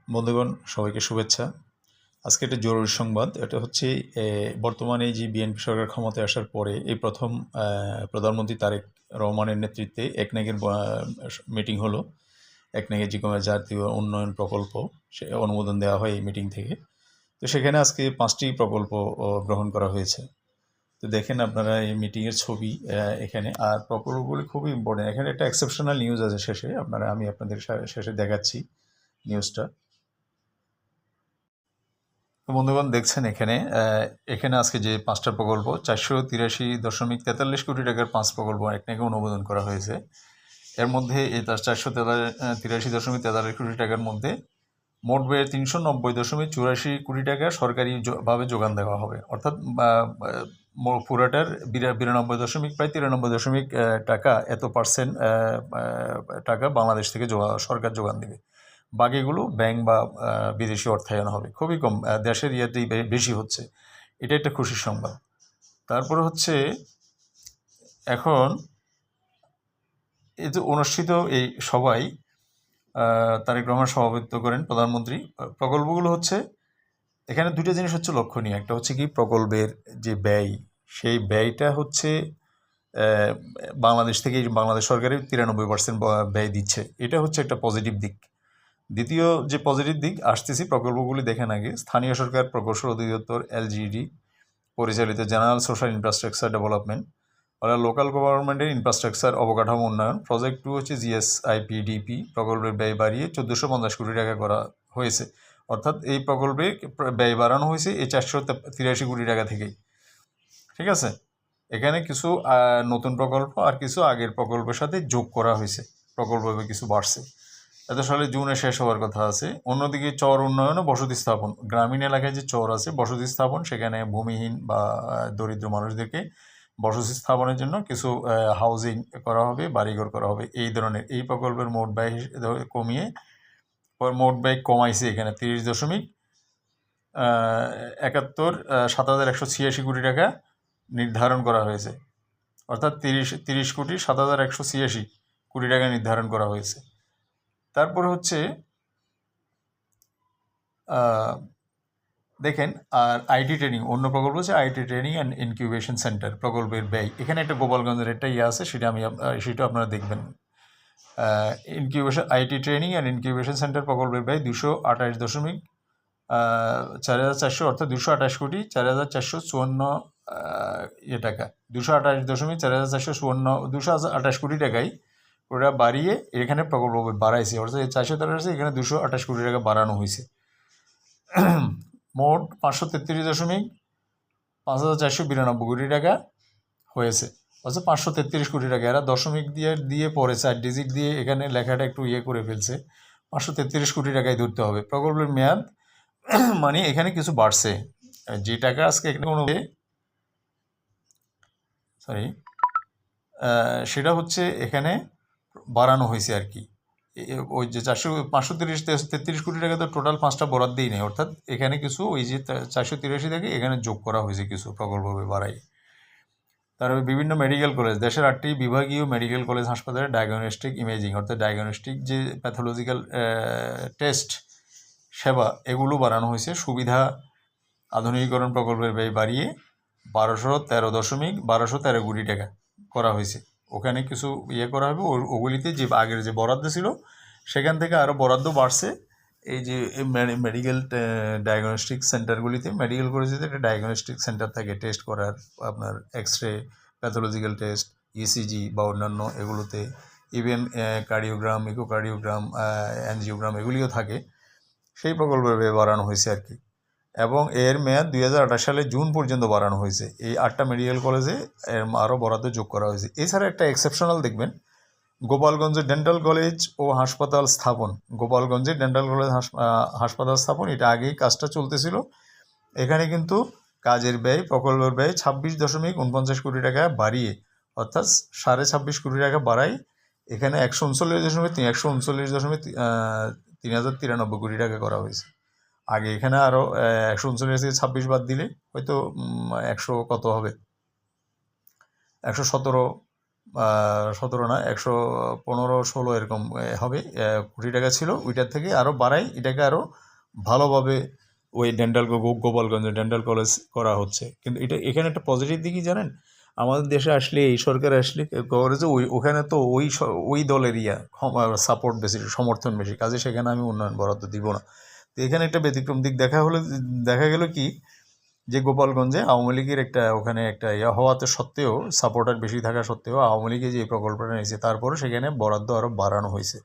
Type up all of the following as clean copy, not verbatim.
বন্ধুগণ, সবাইকে শুভেচ্ছা। আজকে একটা জরুরি সংবাদ। এটা হচ্ছে বর্তমানে যে বিএনপি সরকার ক্ষমতায় আসার পরে এই প্রথম প্রধানমন্ত্রী তারেক রহমানের নেতৃত্বে একনেকের মিটিং হলো। একনেকের যে কোনো জাতীয় উন্নয়ন প্রকল্প সে অনুমোদন দেওয়া হয় এই মিটিং থেকে। তো সেখানে আজকে 5টি প্রকল্প গ্রহণ করা হয়েছে। তো দেখেন আপনারা এই মিটিংয়ের ছবি এখানে। আর প্রকল্পগুলি খুবই ইম্পর্টেন্ট। এখানে একটা এক্সেপশনাল নিউজ আছে শেষে, আমি আপনাদের শেষে দেখাচ্ছি নিউজটা। তো বন্ধুগণ দেখছেন এখানে আজকে যে 5টা প্রকল্প 483.43 কোটি টাকার 5 প্রকল্প একনেকে অনুমোদন করা হয়েছে। এর মধ্যে এই 483.43 কোটি টাকার মধ্যে মোট ব্যয়ের 390.84 কোটি টাকা সরকারিভাবে যোগান দেওয়া হবে। অর্থাৎ পুরাটার 93 টাকা এত পার্সেন্ট টাকা বাংলাদেশ থেকে সরকার যোগান দেবে। বাকিগুলো ব্যাংক বা বিদেশি অর্থায়ন হবে। খুবই কম, দেশের ইয়েতেই বেশি হচ্ছে। এটা একটা খুশির সংবাদ। তারপরে হচ্ছে এখন এই যে অনুষ্ঠিত এই সভায় তারেক রহমান সভাপতিত্ব করেন প্রধানমন্ত্রী। প্রকল্পগুলো হচ্ছে এখানে দুটো জিনিস হচ্ছে লক্ষণীয়। একটা হচ্ছে কি প্রকল্পের যে ব্যয়, সেই ব্যয়টা হচ্ছে বাংলাদেশ থেকে বাংলাদেশ সরকারের 93% ব্যয় দিচ্ছে। এটা হচ্ছে একটা পজিটিভ দিক। দ্বিতীয় যে পজিটিভ দিক আসতেছি, প্রকল্পগুলি দেখেন আগে। স্থানীয় সরকার প্রকৌশল অধিদপ্তর এলজিইডি পরিচালিত জেনারেল সোশ্যাল ইনফ্রাস্ট্রাকচার ডেভেলপমেন্ট, অর্থাৎ লোকাল গভর্নমেন্টের ইনফ্রাস্ট্রাকচার অবকাঠামো উন্নয়ন। প্রজেক্ট 2 হচ্ছে জিএসআইপিডিপি। প্রকল্পের ব্যয় বাড়িয়ে 1450 কোটি টাকা করা হয়েছে। অর্থাৎ এই প্রকল্পে ব্যয় বাড়ানো হয়েছে এই 483 কোটি টাকা থেকেই। ঠিক আছে, এখানে কিছু নতুন প্রকল্প আর কিছু আগের প্রকল্পের সাথে যোগ করা হয়েছে। প্রকল্প কিছু বাড়ছে। এত সালে জুনে শেষ হওয়ার কথা আছে। অন্যদিকে চর উন্নয়ন ও বসতি স্থাপন, গ্রামীণ এলাকায় যে চর আছে বসতি স্থাপন, সেখানে ভূমিহীন বা দরিদ্র মানুষদেরকে বসতি স্থাপনের জন্য কিছু হাউজিং করা হবে, বাড়িঘর করা হবে। এই ধরনের এই প্রকল্পের মোট ব্যয় কমাইছে এখানে 30.71 কোটি টাকা নির্ধারণ করা হয়েছে। অর্থাৎ 30,70,186 কোটি টাকা নির্ধারণ করা হয়েছে। তারপর হচ্ছে দেখেন, আর আইটি ট্রেনিং, অন্য প্রকল্প হচ্ছে IT training and incubation centre. প্রকল্পের ব্যয় এখানে একটা গোপালগঞ্জের একটা আছে, সেটা আপনারা দেখবেন। IT training and incubation centre প্রকল্পের ব্যয় 228.4,400 অর্থাৎ 228,454 টাকা। 228 কোটি টাকায় ওরা বাড়িয়ে এখানে প্রকল্প বাড়াইছে। অর্থাৎ 413 আছে, এখানে 228 কোটি টাকা বাড়ানো হয়েছে। মোট 533.5492 কোটি টাকা হয়েছে। অর্থাৎ 533 কোটি টাকা। এরা দশমিক দিয়ে পরে 4 ডিজিট দিয়ে এখানে লেখাটা একটু করে ফেলছে। 533 কোটি টাকায় ধরতে হবে। প্রকল্পের মেয়াদ মানে এখানে কিছু বাড়ছে। যে টাকা আজকে এখানে সেটা হচ্ছে এখানে বাড়ানো হয়েছে আর কি। ওই যে 533 কোটি টাকা তো টোটাল 5টা বরাদ্দই নেই। অর্থাৎ এখানে কিছু ওই যে 483 থেকে এখানে যোগ করা হয়েছে কিছু প্রকল্প বাড়াই। তারপরে বিভিন্ন মেডিকেল কলেজ, দেশের 8টি বিভাগীয় মেডিকেল কলেজ হাসপাতালে ডায়াগনস্টিক ইমেজিং অর্থাৎ ডায়াগনস্টিক যে প্যাথোলজিক্যাল টেস্ট সেবা, এগুলো বাড়ানো হয়েছে। সুবিধা আধুনিকীকরণ প্রকল্পের ব্যয় বাড়িয়ে 1213 কোটি টাকা করা হয়েছে। ওখানে কিছু করা হবে। ওগুলিতে যে আগের যে বরাদ্দ ছিল সেখান থেকে আরও বরাদ্দ বাড়ছে। এই যে মেডিকেল ডায়াগনস্টিক সেন্টারগুলিতে, মেডিকেল কলেজেতে একটা ডায়াগনস্টিক সেন্টার থাকে টেস্ট করার, আপনার এক্সরে, প্যাথোলজিক্যাল টেস্ট, ইসিজি বা অন্যান্য এগুলোতে, ইভেন কার্ডিওগ্রাম, ইকোকার্ডিওগ্রাম, অ্যানজিওগ্রাম এগুলিও থাকে। সেই প্রকল্পের ব্যয় বাড়ানো হয়েছে আর কি। এবং এর মেয়াদ 2028 সালের জুন পর্যন্ত বাড়ানো হয়েছে। এই 8টা মেডিকেল কলেজে আরও বরাদ্দ যোগ করা হয়েছে। এছাড়া একটা এক্সেপশনাল দেখবেন, গোপালগঞ্জের ডেন্টাল কলেজ ও হাসপাতাল স্থাপন। গোপালগঞ্জের ডেন্টাল কলেজ হাসপাতাল স্থাপন, এটা আগেই কাজটা চলতেছিল। এখানে কিন্তু কাজের ব্যয়, প্রকল্পের ব্যয় 26.49 কোটি টাকা বাড়িয়ে, অর্থাৎ 26.5 কোটি টাকা বাড়াই এখানে 139.393 কোটি টাকা করা হয়েছে। আগে এখানে আরও 139 থেকে 26 বাদ দিলে হয়তো 100 কত হবে, 117 17 না 115-16 এরকম হবে কোটি টাকা ছিল, ওইটার থেকে আরও বাড়াই এটাকে আরও ভালোভাবে ওই গোপালগঞ্জে ডেন্টাল কলেজ করা হচ্ছে। কিন্তু এখানে একটা পজিটিভ দিকই জানেন, আমাদের দেশে আসলে এই সরকার আসলে করে যে ওখানে তো ওই দলের সাপোর্ট বেশি, সমর্থন বেশি, কাজে সেখানে আমি উন্নয়ন বরাদ্দ দিব না। তো এখানে একটা ব্যতিক্রম দিক দেখা গেল কি, যে গোপালগঞ্জে আওয়ামী লীগের ওখানে একটা হওয়াতে সত্ত্বেও, সাপোর্টার বেশি থাকা সত্ত্বেও আওয়ামী লীগে যে প্রকল্পটা নিয়েছে তারপরে সেখানে বরাদ্দ আরও বাড়ানো হয়েছে।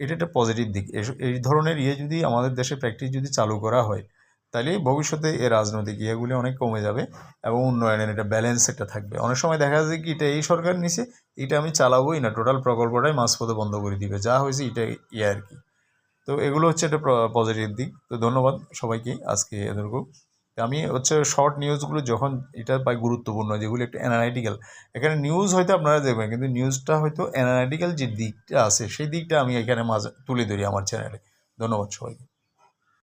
এটা একটা পজিটিভ দিক। এই ধরনের যদি আমাদের দেশে প্র্যাকটিস যদি চালু করা হয়, তাহলে ভবিষ্যতে এই রাজনৈতিক ইয়েগুলি অনেক কমে যাবে এবং উন্নয়নের একটা ব্যালেন্স একটা থাকবে। অনেক সময় দেখা যায় কি, এটা এই সরকার নিছে, এটা আমি চালাবোই না, টোটাল প্রকল্পটাই মাঝপথে বন্ধ করে দিবে, যা হয়েছে এটা আর কি। তো এগুলো হচ্ছে একটা পজিটিভ দিক। তো ধন্যবাদ সবাইকে, আজকে এতটুকু। আমি শর্ট নিউজগুলো যখন এটা পাই গুরুত্বপূর্ণ, যেগুলো একটু অ্যানালাইটিক্যাল, এখানে নিউজ হয়তো আপনারা দেখবেন, কিন্তু নিউজটা হয়তো অ্যানালাইটিক্যাল যে দিকটা আছে সেই দিকটা আমি এখানে তুলে ধরি আমার চ্যানেলে। ধন্যবাদ সবাইকে।